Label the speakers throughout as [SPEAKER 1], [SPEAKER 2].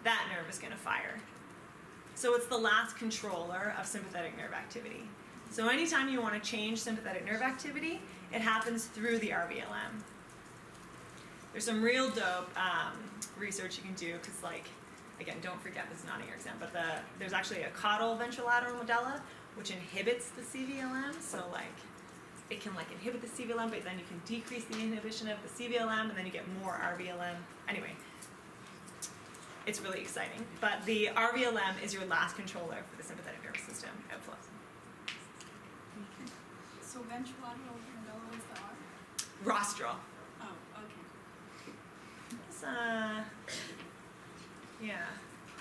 [SPEAKER 1] that nerve is going to fire. So it's the last controller of sympathetic nerve activity. So anytime you want to change sympathetic nerve activity, it happens through the RVLM. There's some real dope research you can do, because like, again, don't forget this is not in your exam, but there's actually a caudal ventrolateral medulla, which inhibits the CVLM. So like, it can like inhibit the CVLM, but then you can decrease the inhibition of the CVLM, and then you get more RVLM. Anyway, it's really exciting. But the RVLM is your last controller for the sympathetic nervous system outflows.
[SPEAKER 2] So ventrolateral medulla was the R?
[SPEAKER 1] Rostral.
[SPEAKER 2] Oh, okay.
[SPEAKER 1] It's,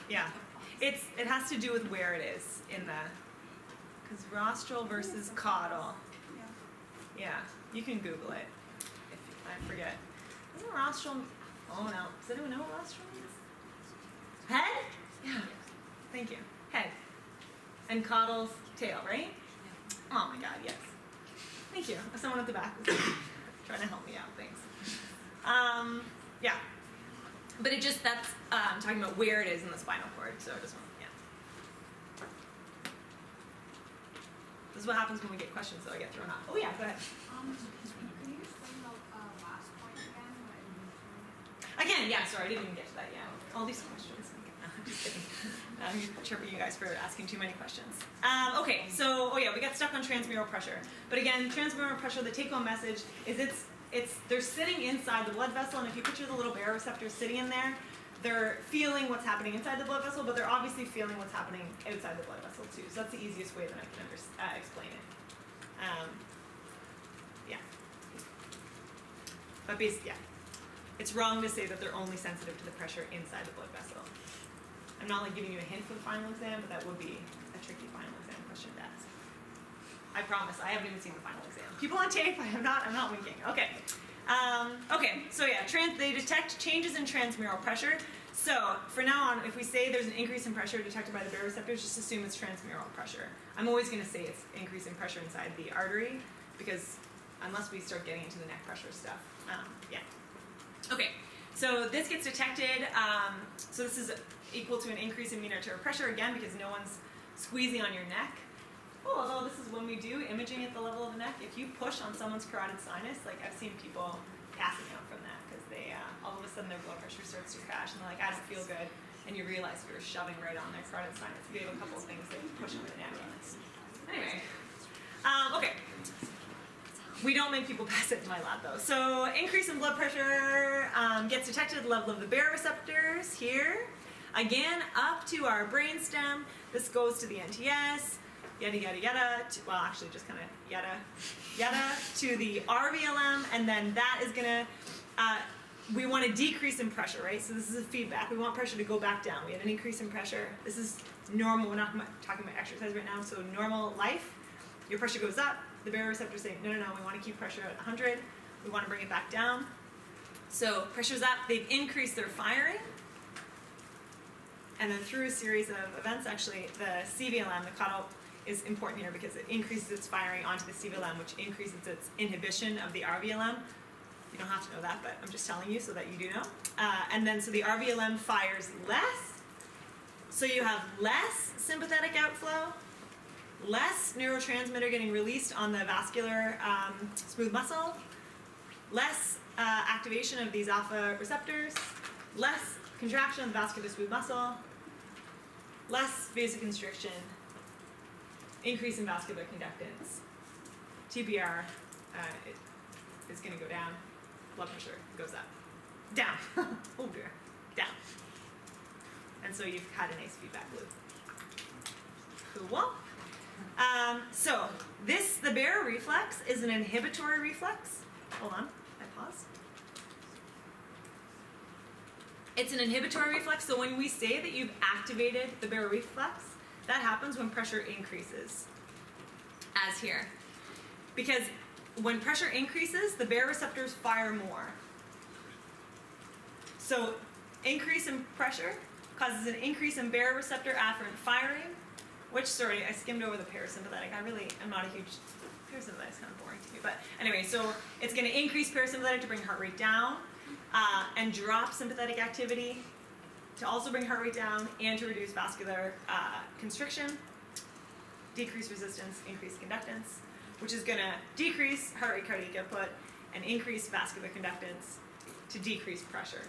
[SPEAKER 1] yeah. It has to do with where it is in the, because rostral versus caudal.
[SPEAKER 2] Yeah.
[SPEAKER 1] Yeah, you can Google it. If I forget. Isn't rostral? Oh no. Does anyone know what rostral means? Head? Yeah. Thank you. Head. And caudal's tail, right? Oh my God, yes. Thank you. Someone at the back was trying to help me out. Thanks. Yeah. But it just, that's talking about where it is in the spinal cord. So I just want, yeah. This is what happens when we get questions, so I get thrown off. Oh yeah, go ahead.
[SPEAKER 2] Can you explain the last point again?
[SPEAKER 1] I can, yeah, sorry, I didn't even get to that yet. All these questions. No, I'm just kidding. I'm chirping you guys for asking too many questions. Okay, so, oh yeah, we got stuck on transmural pressure. But again, transmural pressure, the take-home message is they're sitting inside the blood vessel, and if you picture the little baroreceptors sitting in there, they're feeling what's happening inside the blood vessel, but they're obviously feeling what's happening outside the blood vessel too. So that's the easiest way that I can explain it. Yeah. But basically, yeah. It's wrong to say that they're only sensitive to the pressure inside the blood vessel. I'm not like giving you a hint for the final exam, but that would be a tricky final exam question to ask. I promise, I haven't even seen the final exam. People on tape, I'm not winking. Okay. Okay, so yeah, they detect changes in transmural pressure. So for now on, if we say there's an increase in pressure detected by the baroreceptors, just assume it's transmural pressure. I'm always going to say it's increase in pressure inside the artery, because unless we start getting into the neck pressure stuff, yeah. Okay, so this gets detected, so this is equal to an increase in mean arterial pressure, again, because no one's squeezing on your neck. Oh, although this is when we do imaging at the level of the neck, if you push on someone's carotid sinus, like I've seen people passing out from that, because they, all of a sudden their blood pressure starts to crash, and they're like, I don't feel good, and you realize you're shoving right on their carotid sinus. We have a couple of things that you push on the neck on this. Anyway, okay. We don't make people pass it in my lab though. So increase in blood pressure gets detected at the level of the baroreceptors here. Again, up to our brainstem. This goes to the NTS, yada, yada, yada. Well, actually just kind of yada, yada to the RVLM, and then that is gonna, we want a decrease in pressure, right? So this is a feedback. We want pressure to go back down. We have an increase in pressure. This is normal. We're not talking about exercise right now. So normal life, your pressure goes up. The baroreceptors say, no, we want to keep pressure at 100. We want to bring it back down. So pressure's up, they've increased their firing. And then through a series of events, actually, the CVLM, the caudal, is important here because it increases its firing onto the CVLM, which increases its inhibition of the RVLM. You don't have to know that, but I'm just telling you so that you do know. And then so the RVLM fires less. So you have less sympathetic outflow, less neurotransmitter getting released on the vascular smooth muscle, less activation of these alpha receptors, less contraction of the vascular smooth muscle, less vasoconstriction, increase in vascular conductance. TBR is going to go down, blood pressure goes up. Down. Oh dear. Down. And so you've had a nice feedback loop. Cool. So the baroreflex is an inhibitory reflex. Hold on, I paused. It's an inhibitory reflex, so when we say that you've activated the baroreflex, that happens when pressure increases, as here. Because when pressure increases, the baroreceptors fire more. So increase in pressure causes an increase in baroreceptor afferent firing, which, sorry, I skimmed over the parasympathetic. I'm not a huge, parasympathetic is kind of boring to me. But anyway, so it's going to increase parasympathetic to bring heart rate down and drop sympathetic activity. to also bring heart rate down and to reduce vascular constriction, decrease resistance, increase conductance, which is going to decrease heart rate cardiac output and increase vascular conductance to decrease pressure.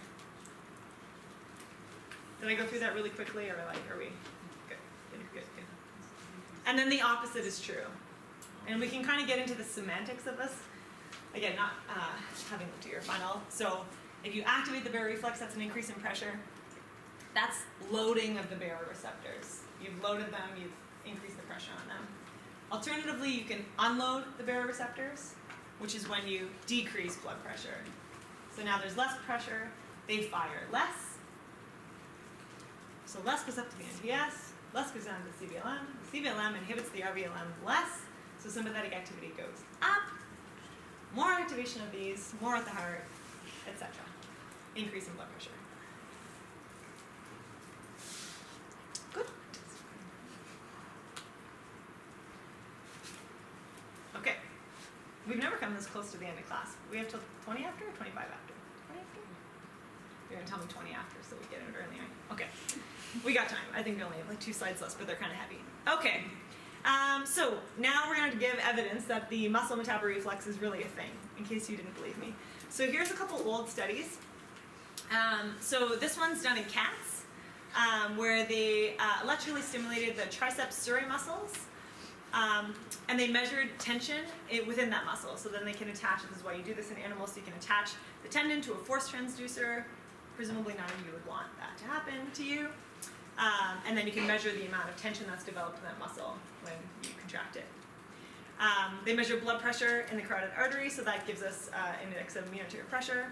[SPEAKER 1] Did I go through that really quickly, or are we good? Good. And then the opposite is true. And we can kind of get into the semantics of this. Again, not having looked at your final. So if you activate the baroreflex, that's an increase in pressure. That's loading of the baroreceptors. You've loaded them, you've increased the pressure on them. Alternatively, you can unload the baroreceptors, which is when you decrease blood pressure. So now there's less pressure, they fire less. So less goes up to the NPS, less goes down to the CVLM. The CVLM inhibits the RVLM less, so sympathetic activity goes up. More activation of these, more at the heart, etc. Increase in blood pressure. Good. Okay. We've never come this close to the end of class. We have till 20 after or 25 after? 20 after? You're gonna tell me 20 after, so we get it early. Okay. We got time. I think we only have like 2 slides left, but they're kind of heavy. Okay. So now we're going to give evidence that the muscle metaboreflex is really a thing, in case you didn't believe me. So here's a couple old studies. So this one's done in cats, where they electrically stimulated the triceps surae muscles, and they measured tension within that muscle. So then they can attach, this is why you do this in animals, so you can attach the tendon to a force transducer. Presumably none of you would want that to happen to you. And then you can measure the amount of tension that's developed in that muscle when you contract it. They measure blood pressure in the carotid artery, so that gives us an index of mean arterial pressure.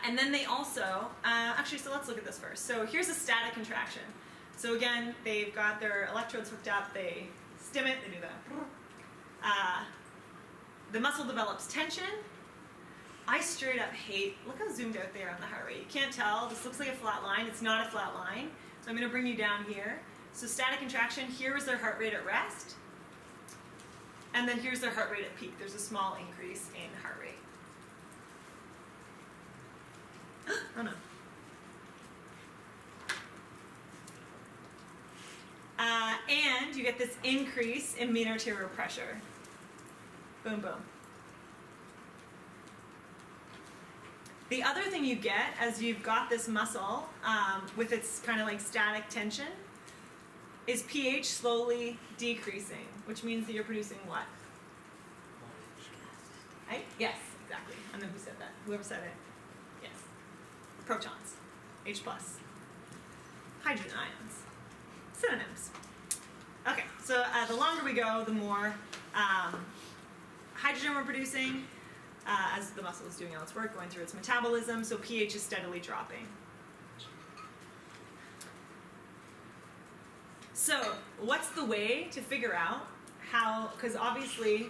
[SPEAKER 1] And then they also, actually, so let's look at this first. So here's a static contraction. So again, they've got their electrodes hooked up, they stim it, they do that. The muscle develops tension. I straight up hate, look how zoomed out there on the heart rate. You can't tell, this looks like a flat line. It's not a flat line. So I'm gonna bring you down here. So static contraction, here is their heart rate at rest. And then here's their heart rate at peak. There's a small increase in heart rate. Oh no. And you get this increase in mean arterial pressure. Boom, boom. The other thing you get as you've got this muscle with its kind of like static tension is pH slowly decreasing, which means that you're producing what? Right? Yes, exactly. I know who said that. Whoever said it. Yes. Protons. H+. Hydrogen ions. Synonyms. Okay, so the longer we go, the more hydrogen we're producing, as the muscle is doing all its work, going through its metabolism, so pH is steadily dropping. So what's the way to figure out how, because obviously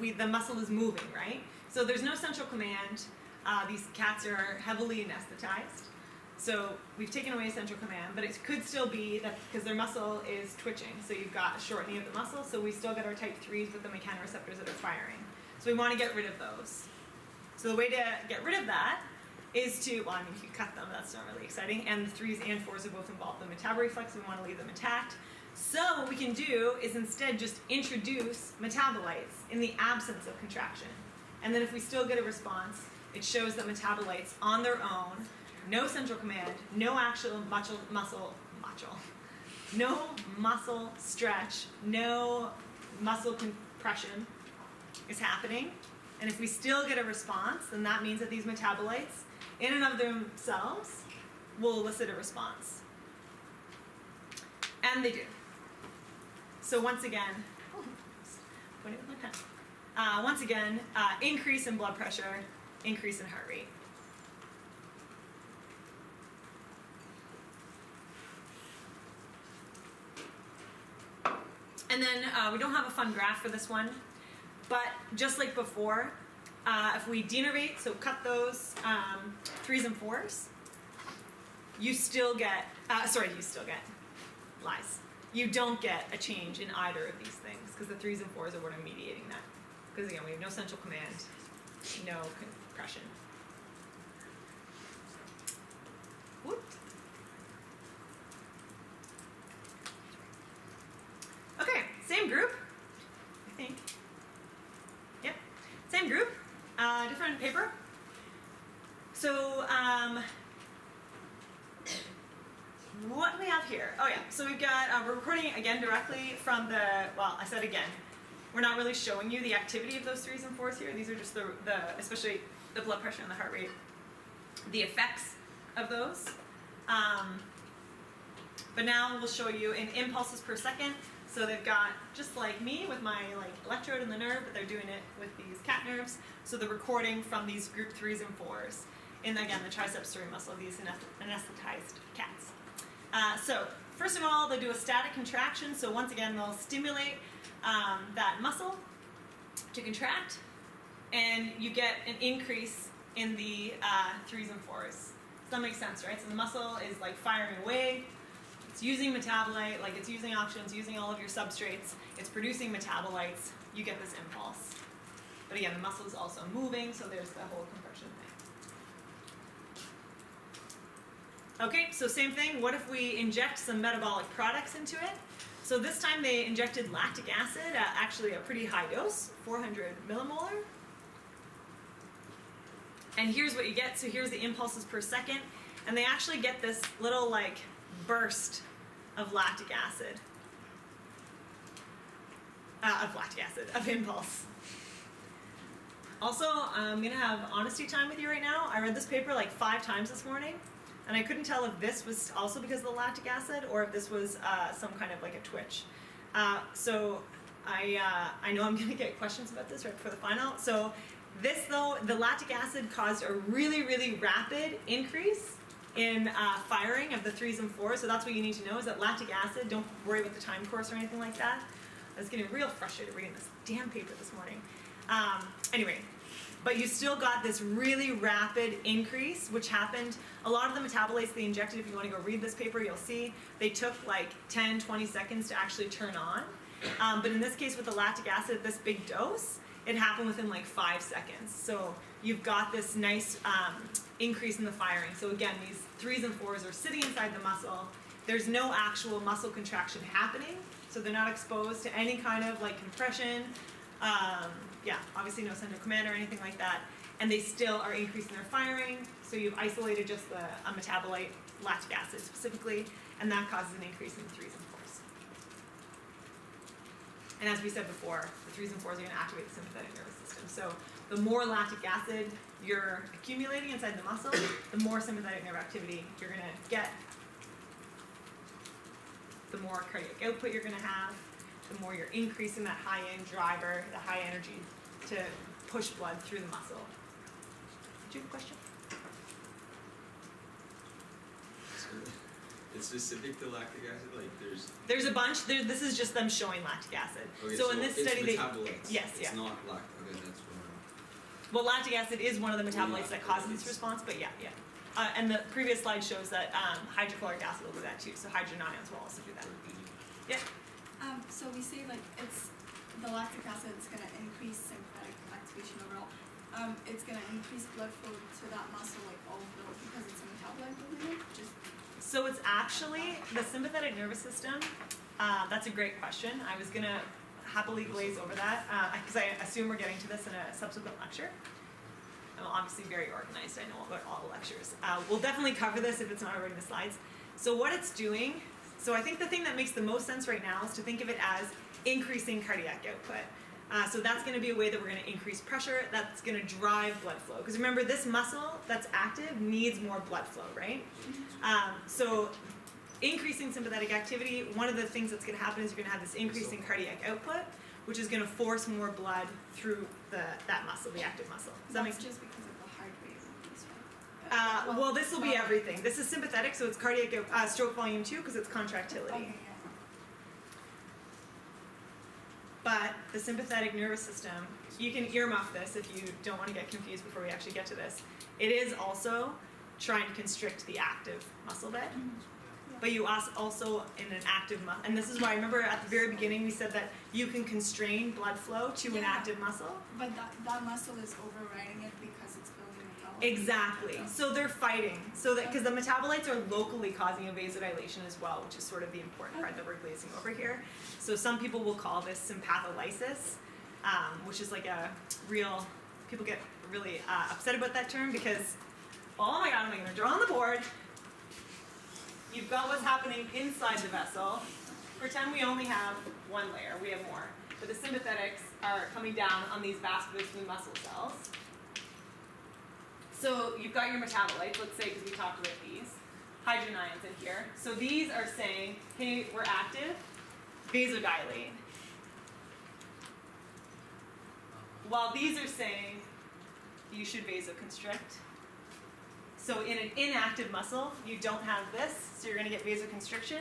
[SPEAKER 1] the muscle is moving, right? So there's no central command. These cats are heavily anesthetized. So we've taken away central command, but it could still be that because their muscle is twitching, so you've got a shortening of the muscle, so we still get our type 3s with the mechanoreceptors that are firing. So we want to get rid of those. So the way to get rid of that is to, well, I mean, if you cut them, that's not really exciting, and the 3s and 4s are both involved in the metaboreflex, we want to leave them intact. So what we can do is instead just introduce metabolites in the absence of contraction. And then if we still get a response, it shows that metabolites on their own, no central command, no actual no muscle stretch, no muscle compression is happening. And if we still get a response, then that means that these metabolites, in and of themselves, will elicit a response. And they do. So once again, pointing with my pen. Once again, increase in blood pressure, increase in heart rate. And then we don't have a fun graph for this one, but just like before, if we denervate, so cut those 3s and 4s, you still get, lies. You don't get a change in either of these things, because the 3s and 4s are what are mediating that. Because again, we have no central command, no compression. so we've got, we're recording again directly from I said again, we're not really showing you the activity of those 3s and 4s here. These are just the especially the blood pressure and the heart rate, the effects of those. But now we'll show you in impulses per second. So they've got, just like me with my electrode in the nerve, but they're doing it with these cat nerves. So they're recording from these group 3s and 4s. And again, the triceps three muscle of these anesthetized cats. So first of all, they do a static contraction. So once again, they'll stimulate that muscle to contract, and you get an increase in the 3s and 4s. Does that make sense, right? So the muscle is firing away. It's using metabolite, it's using oxygen, it's using all of your substrates. It's producing metabolites. You get this impulse. But again, the muscle is also moving, so there's the whole compression thing. Okay, so same thing. What if we inject some metabolic products into it? So this time they injected lactic acid at actually a pretty high dose, 400 millimolar. And here's what you get. So here's the impulses per second. And they actually get this little burst of lactic acid. Of impulse. Also, I'm gonna have honesty time with you right now. I read this paper 5 times this morning, and I couldn't tell if this was also because of the lactic acid or if this was some kind of a twitch. So I know I'm gonna get questions about this right before the final. So this though, the lactic acid caused a really, really rapid increase in firing of the 3s and 4s. So that's what you need to know is that lactic acid, don't worry about the time course or anything like that. I was getting real frustrated reading this damn paper this morning. Anyway, but you still got this really rapid increase, which happened. A lot of the metabolites they injected, if you want to go read this paper, you'll see they took 10, 20 seconds to actually turn on. But in this case with the lactic acid at this big dose, it happened within 5 seconds. So you've got this nice increase in the firing. So again, these 3s and 4s are sitting inside the muscle. There's no actual muscle contraction happening, so they're not exposed to any kind of compression. Obviously no central command or anything like that. And they still are increasing their firing. So you've isolated just a metabolite, lactic acid specifically, and that causes an increase in the 3s and 4s. And as we said before, the 3s and 4s are going to activate the sympathetic nervous system. So the more lactic acid you're accumulating inside the muscle, the more sympathetic nerve activity you're going to get, the more cardiac output you're going to have, the more you're increasing that high-end driver, the high energy to push blood through the muscle. Did you have a question?
[SPEAKER 3] It's specific to lactic acid,
[SPEAKER 1] There's a bunch. This is just them showing lactic acid.
[SPEAKER 3] Okay,
[SPEAKER 1] so in this study,
[SPEAKER 3] it's metabolites.
[SPEAKER 1] It's
[SPEAKER 3] not lactic. Okay, that's what
[SPEAKER 1] well, lactic acid is one of the metabolites that causes this response, but yeah. And the previous slide shows that hydrochloric acid will do that too. So hydrogen ions will also do that. Yeah.
[SPEAKER 2] So we say it's the lactic acid is going to increase sympathetic activation overall. It's going to increase blood flow to that muscle overall because it's a metabolite building it.
[SPEAKER 1] So it's actually the sympathetic nervous system. That's a great question. I was going to happily glaze over that because I assume we're getting to this in a subsequent lecture. I'm obviously very organized. I know about all the lectures. We'll definitely cover this if it's not already in the slides. So what it's doing, so I think the thing that makes the most sense right now is to think of it as increasing cardiac output. So that's going to be a way that we're going to increase pressure. That's going to drive blood flow. Because remember, this muscle that's active needs more blood flow, right? So increasing sympathetic activity, one of the things that's going to happen is you're going to have this increase in cardiac output, which is going to force more blood through that muscle, the active muscle. Does that make sense?
[SPEAKER 2] Just because of the heart rate increase, right?
[SPEAKER 1] Well, this will be everything. This is sympathetic, so it's cardiac stroke volume 2 because it's contractility.
[SPEAKER 2] Okay, yeah.
[SPEAKER 1] But the sympathetic nervous system, you can earmuff this if you don't want to get confused before we actually get to this. It is also trying to constrict the active muscle bed. But you also in an active muscle, and this is why, remember at the very beginning we said that you can constrain blood flow to an active muscle?
[SPEAKER 2] But that muscle is overriding it because it's building metabolites.
[SPEAKER 1] Exactly. So they're fighting. So that because the metabolites are locally causing a vasodilation as well, which is sort of the important part that we're glazing over here. So some people will call this sympatholysis, which is people get really upset about that term because, oh my god, am I going to draw on the board? you've got what's happening inside the vessel. Pretend we only have one layer, we have more. But the sympathetics are coming down on these vascular smooth muscle cells. So you've got your metabolites, let's say, because we talked about these. Hydrogen ions in here. So these are saying, hey, we're active, vasodilate. While these are saying, you should vasoconstrict. So in an inactive muscle, you don't have this, so you're going to get vasoconstriction.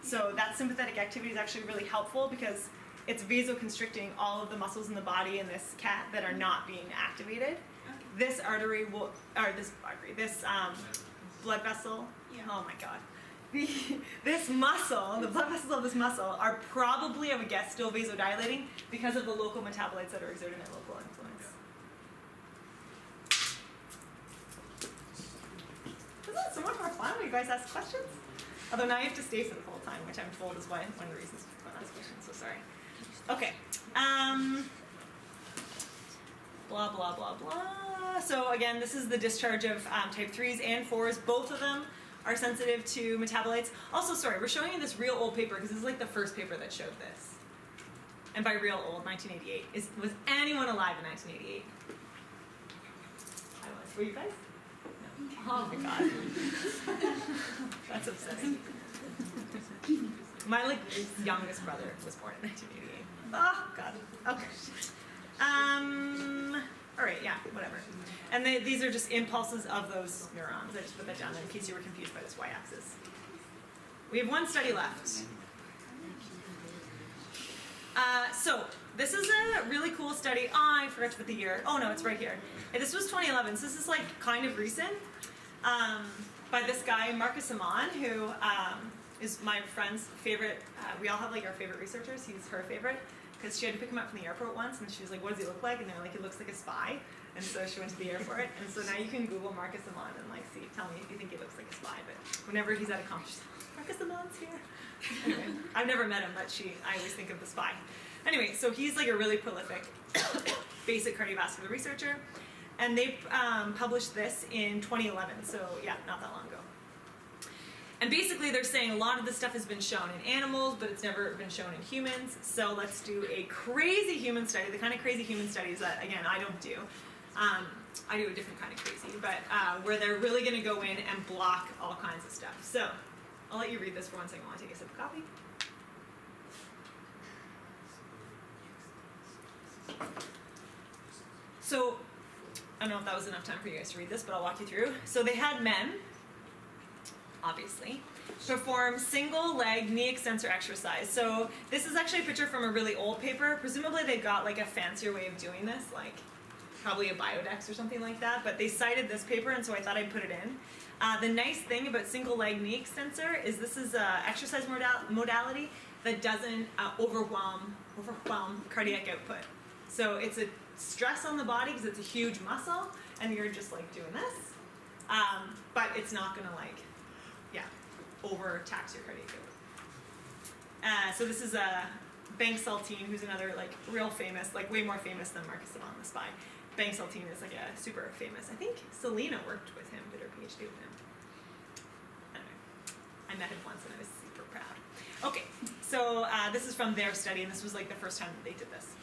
[SPEAKER 1] So that sympathetic activity is actually really helpful because it's vasoconstricting all of the muscles in the body in this cat that are not being activated. This artery will, or this blood vessel,
[SPEAKER 2] Yeah.
[SPEAKER 1] oh my god. This muscle, the blood vessels of this muscle are probably, I would guess, still vasodilating because of the local metabolites that are exerting their local influence. Isn't it so much more fun when you guys ask questions? Although now you have to stay for the whole time, which I'm told is one of the reasons people don't ask questions, so sorry. Okay. Blah, blah, blah, blah. So again, this is the discharge of type 3s and 4s. Both of them are sensitive to metabolites. Also, sorry, we're showing you this real old paper because this is like the first paper that showed this. And by real old, 1988. Was anyone alive in 1988? I was. Were you guys? No. Oh my god. That's upsetting. My youngest brother was born in 1988. Oh god. Okay. All right, yeah, whatever. And these are just impulses of those neurons. I just put that down there in case you were confused by this y-axis. We have one study left. So this is a really cool study. Oh, I forgot to put the year. Oh no, it's right here. And this was 2011, so this is like kind of recent. By this guy, Marcus Amon, who is my friend's favorite. We all have like our favorite researchers. He's her favorite. Because she had to pick him up from the airport once, and she was like, what does he look like? And they're like, he looks like a spy. And so she went to the airport, and so now you can Google Marcus Amon and like see, tell me if you think he looks like a spy. But whenever he's at a conference, Marcus Amon's here. Anyway, I've never met him, but I always think of the spy. Anyway, so he's like a really prolific basic cardiovascular researcher, and they published this in 2011, so yeah, not that long ago. And basically they're saying a lot of this stuff has been shown in animals, but it's never been shown in humans. So let's do a crazy human study, the kind of crazy human studies that, again, I don't do. I do a different kind of crazy, but where they're really going to go in and block all kinds of stuff. So I'll let you read this for 1 second while I take a sip of coffee. So I don't know if that was enough time for you guys to read this, but I'll walk you through. So they had men, obviously, perform single leg knee extensor exercise. So this is actually a picture from a really old paper. Presumably they got like a fancier way of doing this, like probably a biodex or something like that, but they cited this paper, and so I thought I'd put it in. The nice thing about single leg knee extensor is this is an exercise modality that doesn't overwhelm cardiac output. So it's a stress on the body because it's a huge muscle, and you're just like doing this, but it's not gonna like, overtax your cardiac output. So this is Bank Saltine, who's another like real famous, like way more famous than Marcus Amon, the spy. Bank Saltine is like a super famous. I think Selena worked with him, did her PhD with him. Anyway, I met him once and I was super proud. Okay, so this is from their study, and this was like the first time that they did this.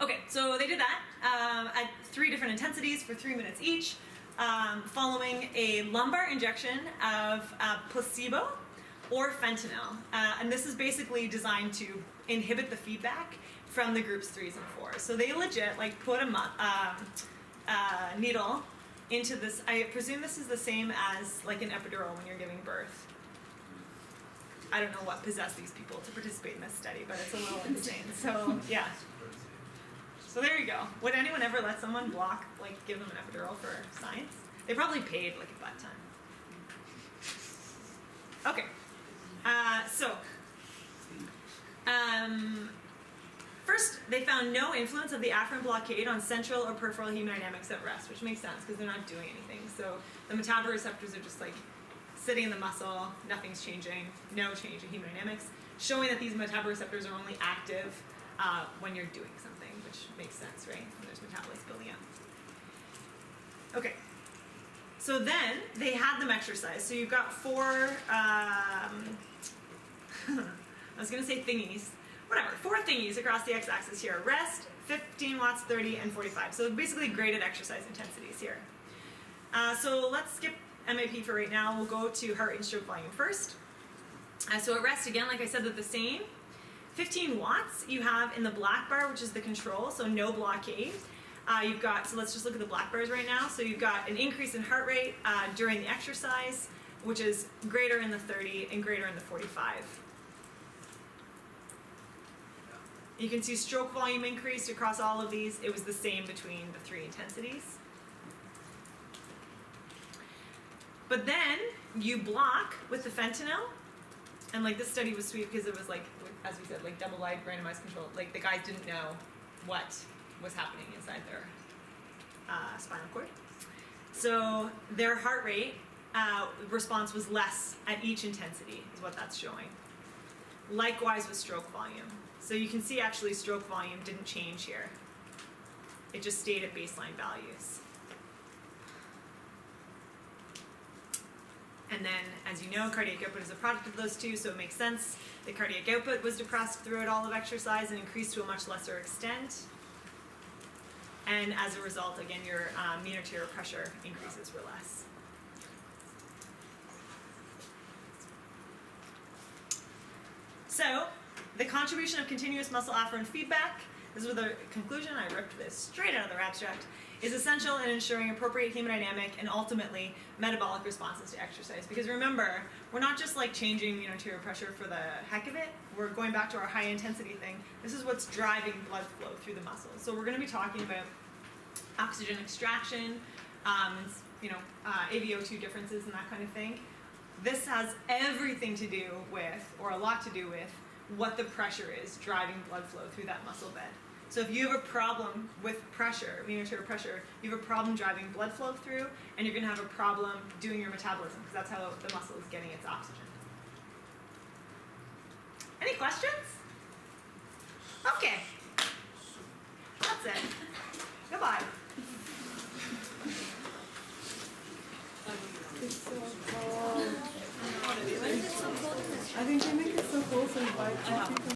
[SPEAKER 1] Okay, so they did that at 3 different intensities for 3 minutes each. Following a lumbar injection of placebo or fentanyl. And this is basically designed to inhibit the feedback from the groups 3s and 4s. So they legit like put a needle into this. I presume this is the same as like an epidural when you're giving birth. I don't know what possessed these people to participate in this study, but it's a little insane. So yeah. So there you go. Would anyone ever let someone give them an epidural for science? They probably paid like a butt ton. Okay. First, they found no influence of the afferent blockade on central or peripheral hemodynamics at rest, which makes sense because they're not doing anything. So the metaboreceptors are just like sitting in the muscle, nothing's changing, no change in hemodynamics, showing that these metaboreceptors are only active when you're doing something, which makes sense, right? When there's metabolites building up. Okay. So So then they had them exercise. So you've got four, I was gonna say thingies, whatever, 4 thingies across the x-axis here. Rest, 15 watts, 30, and 45. So basically graded exercise intensities here. So let's skip MAP for right now. We'll go to heart rate and stroke volume first. So at rest, again, like I said, they're the same. 15 watts you have in the black bar, which is the control, so no blockade. You've got, so let's just look at the black bars right now. So you've got an increase in heart rate during the exercise, which is greater in the 30 and greater in the 45. You can see stroke volume increased across all of these. It was the same between the 3 intensities. But then you block with the fentanyl, and like this study was sweet because it was like, as we said, like double-blind randomized control. Like the guys didn't know what was happening inside their spinal cord. So their heart rate response was less at each intensity, is what that's showing. Likewise with stroke volume. So you can see actually stroke volume didn't change here. It just stayed at baseline values. And then, as you know, cardiac output is a product of those two, so it makes sense. The cardiac output was depressed throughout all of exercise and increased to a much lesser extent. And as a result, again, your mean arterial pressure increases were less. So, the contribution of continuous muscle afferent feedback, this was the conclusion, I ripped this straight out of their abstract, is essential in ensuring appropriate hemodynamic and ultimately metabolic responses to exercise. Because remember, we're not just like changing mean arterial pressure for the heck of it. We're going back to our high intensity thing. This is what's driving blood flow through the muscles. So we're going to be talking about oxygen extraction, AVO2 differences and that kind of thing. This has everything to do with, or a lot to do with, what the pressure is driving blood flow through that muscle bed. So if you have a problem with pressure, mean arterial pressure, you have a problem driving blood flow through, and you're going to have a problem doing your metabolism, because that's how the muscle is getting its oxygen. Any questions? Okay. That's it. Goodbye.
[SPEAKER 4] It's so cold. I think they make it so cold so you buy coffee.